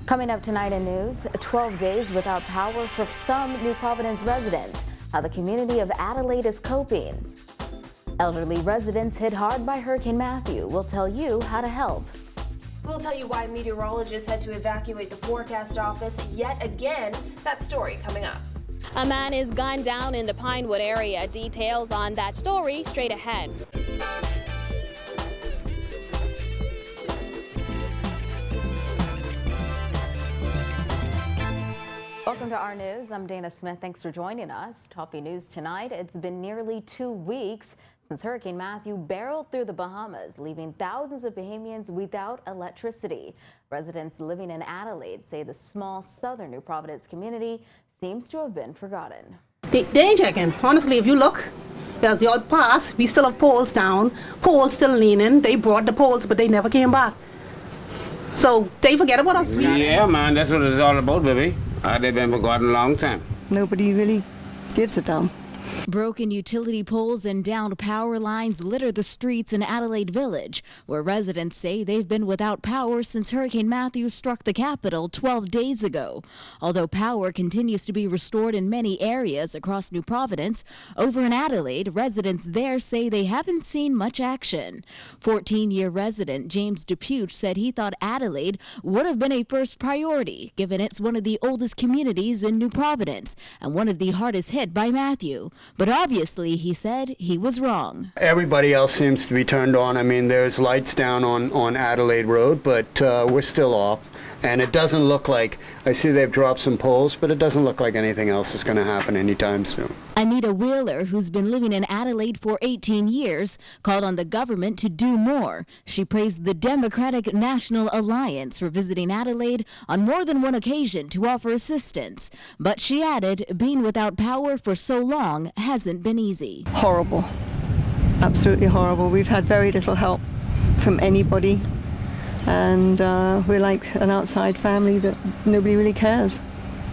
Coming up tonight in news, 12 days without power for some New Providence residents. How the community of Adelaide is coping. Elderly residents hit hard by Hurricane Matthew. We'll tell you how to help. We'll tell you why meteorologists had to evacuate the forecast office yet again. That story coming up. A man is gunned down in the Pinewood area. Details on that story straight ahead. Welcome to our news. I'm Dana Smith. Thanks for joining us. Topping news tonight. It's been nearly 2 weeks since Hurricane Matthew barreled through the Bahamas, leaving thousands of Bahamians without electricity. Residents living in Adelaide say the small southern New Providence community seems to have been forgotten. They ain't checking. Honestly, if you look, there's the odd pass. We still have poles down, poles still leaning. They brought the poles, but they never came back. So they forget about us. Yeah, man, that's what it's all about, baby. They've been forgotten a long time. Nobody really gives a damn. Broken utility poles and downed power lines litter the streets in Adelaide Village, where residents say they've been without power since Hurricane Matthew struck the capital 12 days ago. Although power continues to be restored in many areas across New Providence, over in Adelaide, residents there say they haven't seen much action. 14-year resident James Depute said he thought Adelaide would have been a first priority, given it's one of the oldest communities in New Providence and one of the hardest hit by Matthew. But obviously, he said, he was wrong. Everybody else seems to be turned on. I mean, there's lights down on Adelaide Road, but we're still off. And it doesn't look like, I see they've dropped some poles, but it doesn't look like anything else is going to happen anytime soon. Anita Wheeler, who's been living in Adelaide for 18 years, called on the government to do more. She praised the Democratic National Alliance for visiting Adelaide on more than one occasion to offer assistance. But she added, being without power for so long hasn't been easy. Horrible. Absolutely horrible. We've had very little help from anybody. And we're like an outside family that nobody really cares.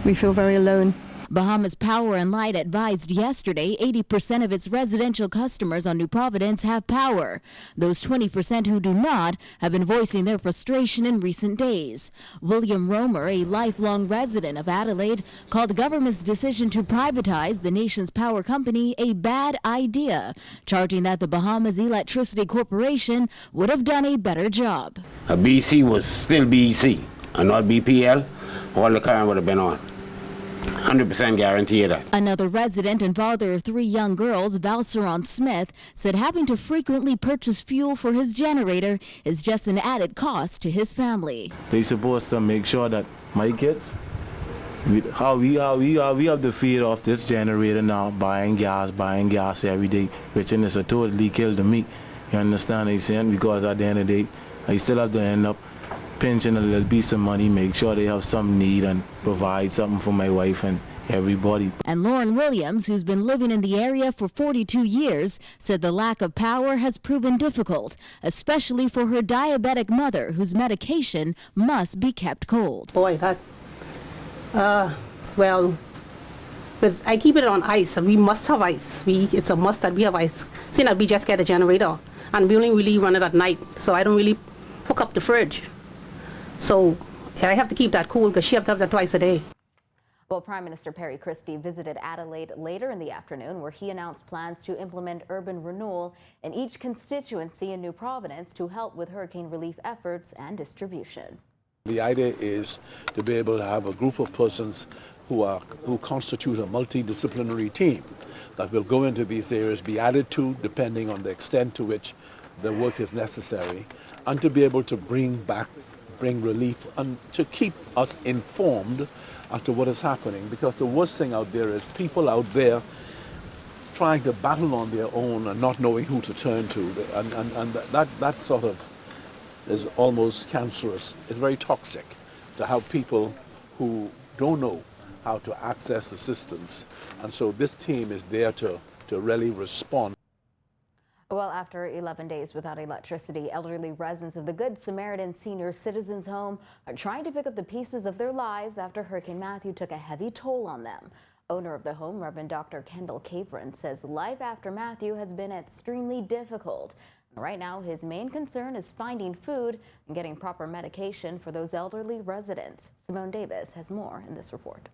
We feel very alone. Bahamas Power and Light advised yesterday 80% of its residential customers on New Providence have power. Those 20% who do not have been voicing their frustration in recent days. William Romer, a lifelong resident of Adelaide, called the government's decision to privatize the nation's power company a bad idea, charging that the Bahamas Electricity Corporation would have done a better job. BC was still BC and not BPL. All the current would have been on. 100% guarantee of that. Another resident and father of 3 young girls, Balsaron Smith, said having to frequently purchase fuel for his generator is just an added cost to his family. They're supposed to make sure that my kids, we have to feed off this generator now, buying gas every day, which is a totally kill to me. You understand what I'm saying? Because at the end of the day, I still have to end up pinching a little piece of money, make sure they have some need and provide something for my wife and everybody. And Lauren Williams, who's been living in the area for 42 years, said the lack of power has proven difficult, especially for her diabetic mother, whose medication must be kept cold. Boy, that, well, but I keep it on ice. We must have ice. It's a must that we have ice. See, now we just get a generator, and we only really run it at night, so I don't really hook up the fridge. So I have to keep that cool because she has to have that twice a day. Well, Prime Minister Christie visited Adelaide later in the afternoon, where he announced plans to implement urban renewal in each constituency in New Providence to help with hurricane relief efforts and distribution. The idea is to be able to have a group of persons who constitute a multidisciplinary team that will go into these areas, be added to depending on the extent to which the work is necessary, and to be able to bring relief and to keep us informed as to what is happening, because the worst thing out there is people out there trying to battle on their own and not knowing who to turn to, and that sort of is almost cancerous. It's very toxic to have people who don't know how to access assistance, and so this team is there to really respond. Well, after 11 days without electricity, elderly residents of the Good Samaritan Senior Citizens Home are trying to pick up the pieces of their lives after Hurricane Matthew took a heavy toll on them. Owner of the home, Reverend Dr. Kendall Capron, says life after Matthew has been extremely difficult. Right now, his main concern is finding food and getting proper medication for those elderly residents. Simone Davis has more in this report.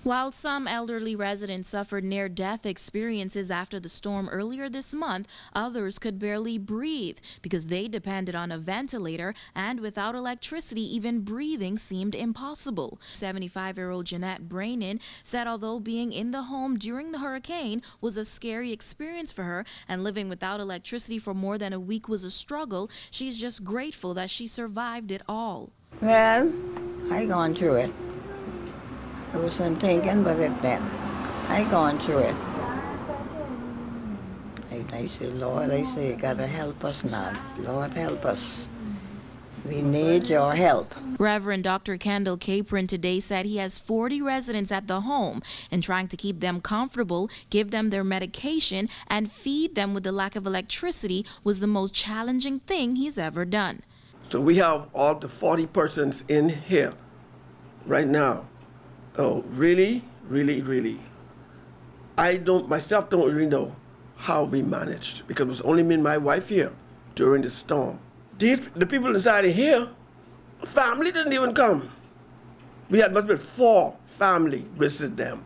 While some elderly residents suffered near-death experiences after the storm earlier this month, others could barely breathe because they depended on a ventilator, and without electricity, even breathing seemed impossible. 75-year-old Jeanette Brainan said although being in the home during the hurricane was a scary experience for her and living without electricity for more than a week was a struggle, she's just grateful that she survived it all. Well, I gone through it. I wasn't thinking about it then. I gone through it. I say, Lord, you gotta help us now. Lord, help us. We need your help. Reverend Dr. Kendall Capron today said he has 40 residents at the home, and trying to keep them comfortable, give them their medication, and feed them with the lack of electricity was the most challenging thing he's ever done. So we have all the 40 persons in here right now. Oh, really? I myself don't really know how we managed, because it was only me and my wife here during the storm. The people inside of here, family didn't even come. We had must be 4 family visit them.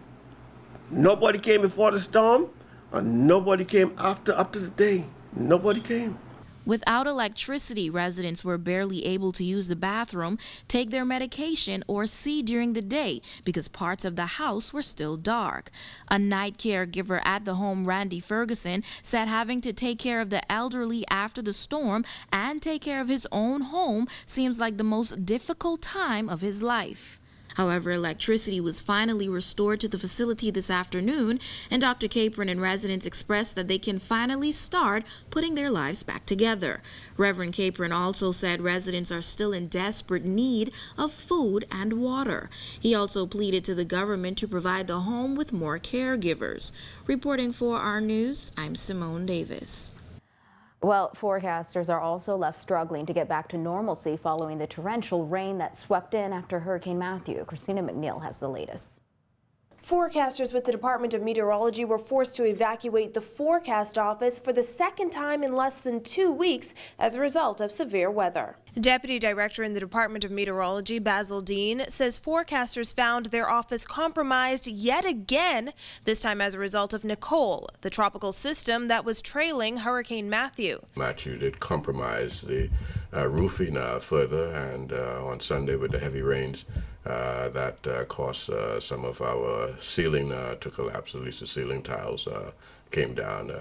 Nobody came before the storm, and nobody came after the day. Nobody came. Without electricity, residents were barely able to use the bathroom, take their medication, or see during the day because parts of the house were still dark. A night caregiver at the home, Randy Ferguson, said having to take care of the elderly after the storm and take care of his own home seems like the most difficult time of his life. However, electricity was finally restored to the facility this afternoon, and Dr. Capron and residents expressed that they can finally start putting their lives back together. Reverend Capron also said residents are still in desperate need of food and water. He also pleaded to the government to provide the home with more caregivers. Reporting for our news, I'm Simone Davis. Well, forecasters are also left struggling to get back to normalcy following the torrential rain that swept in after Hurricane Matthew. Christina McNeil has the latest. Forecasters with the Department of Meteorology were forced to evacuate the forecast office for the second time in less than 2 weeks as a result of severe weather. Deputy Director in the Department of Meteorology, Basil Dean, says forecasters found their office compromised yet again, this time as a result of Nicole, the tropical system that was trailing Hurricane Matthew. Matthew did compromise the roofing further, and on Sunday with the heavy rains, that caused some of our ceiling to collapse. At least the ceiling tiles came down.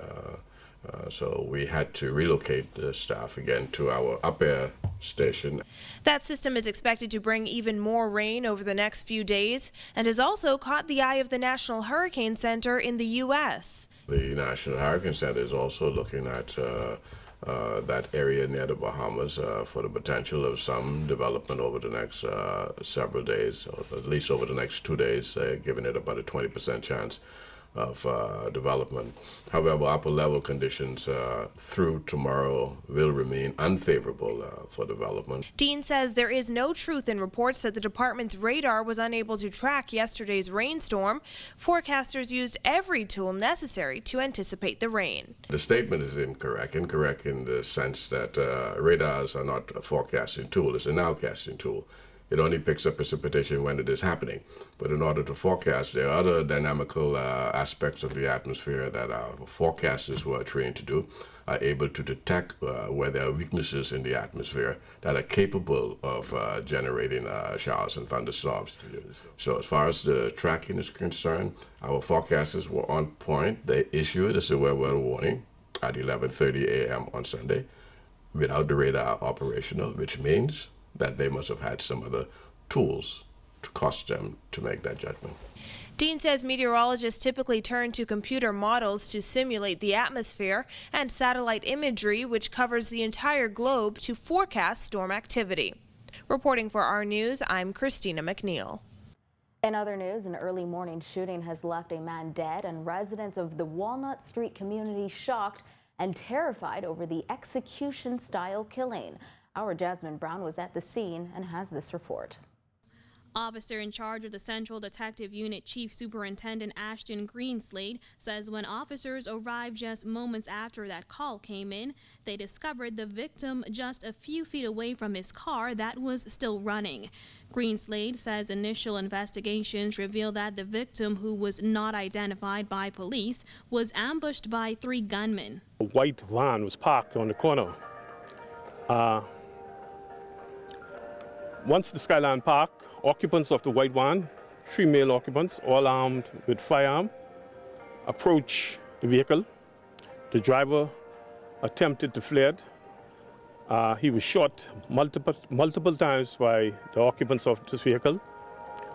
So we had to relocate the staff again to our up air station. That system is expected to bring even more rain over the next few days and has also caught the eye of the National Hurricane Center in the U.S. The National Hurricane Center is also looking at that area near the Bahamas for the potential of some development over the next several days, or at least over the next 2 days, giving it about a 20% chance of development. However, upper level conditions through tomorrow will remain unfavorable for development. Dean says there is no truth in reports that the department's radar was unable to track yesterday's rainstorm. Forecasters used every tool necessary to anticipate the rain. The statement is incorrect in the sense that radars are not a forecasting tool, it's a nowcasting tool. It only picks up precipitation when it is happening. But in order to forecast, there are other dynamical aspects of the atmosphere that our forecasters who are trained to do are able to detect where there are weaknesses in the atmosphere that are capable of generating showers and thunderstorms. So as far as the tracking is concerned, our forecasters were on point. They issued a severe weather warning at 11:30 a.m. on Sunday without the radar operational, which means that they must have had some other tools to cost them to make that judgment. Dean says meteorologists typically turn to computer models to simulate the atmosphere and satellite imagery, which covers the entire globe, to forecast storm activity. Reporting for our news, I'm Christina McNeil. In other news, an early morning shooting has left a man dead and residents of the Walnut Street community shocked and terrified over the execution-style killing. Our Jasmine Brown was at the scene and has this report. Officer in charge of the Central Detective Unit, Chief Superintendent Ashton Greenslade, says when officers arrived just moments after that call came in, they discovered the victim just a few feet away from his car that was still running. Greenslade says initial investigations reveal that the victim, who was not identified by police, was ambushed by 3 gunmen. A white van was parked on the corner. Once the Skyline Park, occupants of the white van, 3 male occupants, all armed with firearm, approached the vehicle. The attempted to flee. He was shot multiple times by the occupants of this vehicle,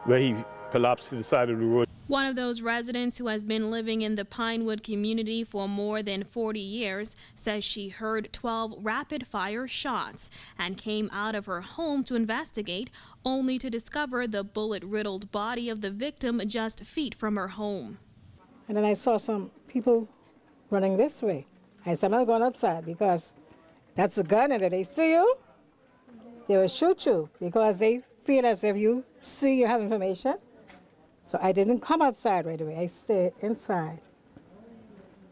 where he collapsed to the side of the road. One of those residents who has been living in the Pinewood community for more than 40 years says she heard 12 rapid-fire shots and came out of her home to investigate, only to discover the bullet-riddled body of the victim just feet from her home. And then I saw some people running this way. I said, I'm not going outside because that's a gun, and if they see you, they will shoot you because they feel as if you see you have information. So I didn't come outside right away. I stayed inside.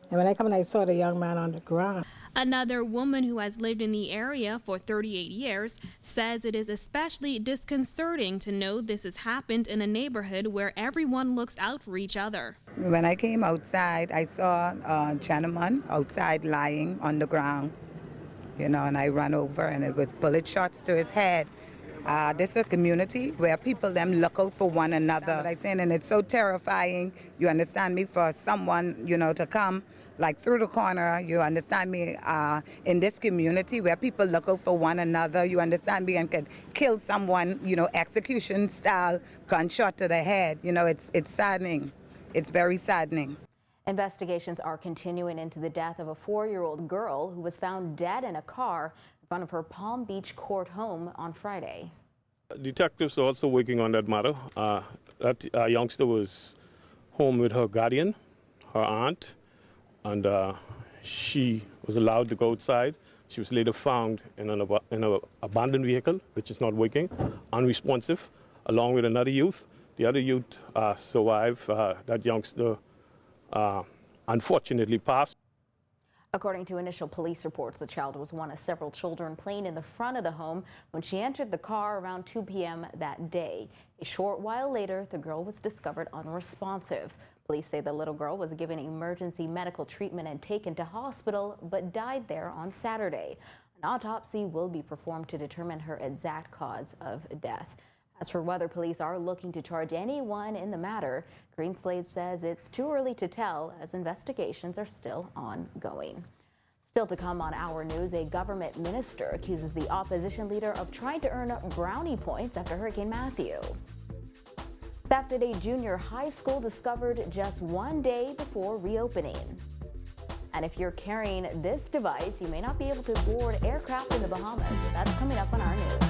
And when I come in, I saw the young man on the ground. Another woman who has lived in the area for 38 years says it is especially disconcerting to know this has happened in a neighborhood where everyone looks out for each other. When I came outside, I saw a gentleman outside lying on the ground, and I ran over and it was bullet shots to his head. This is a community where people them look out for one another. What I'm saying, and it's so terrifying, you understand me, for someone, to come like through the corner, you understand me, in this community where people look out for one another, you understand me, and could kill someone, execution style, gunshot to the head. It's saddening. It's very saddening. Investigations are continuing into the death of a 4-year-old girl who was found dead in a car in front of her Palm Beach court home on Friday. Detectives are also working on that matter. That youngster was home with her guardian, her aunt, and she was allowed to go outside. She was later found in an abandoned vehicle, which is not working, unresponsive, along with another youth. The other youth survived. That youngster unfortunately passed. According to initial police reports, the child was one of several children playing in the front of the home when she entered the car around 2 p.m. that day. A short while later, the girl was discovered unresponsive. Police say the little girl was given emergency medical treatment and taken to hospital, but died there on Saturday. An autopsy will be performed to determine her exact cause of death. As for whether police are looking to charge anyone in the matter, Greenslade says it's too early to tell as investigations are still ongoing. Still to come on Our News, a government minister accuses the opposition leader of trying to earn brownie points after Hurricane Matthew. Theft at a junior high school discovered just 1 day before reopening. And if you're carrying this device, you may not be able to board aircraft in the Bahamas. That's coming up on Our News.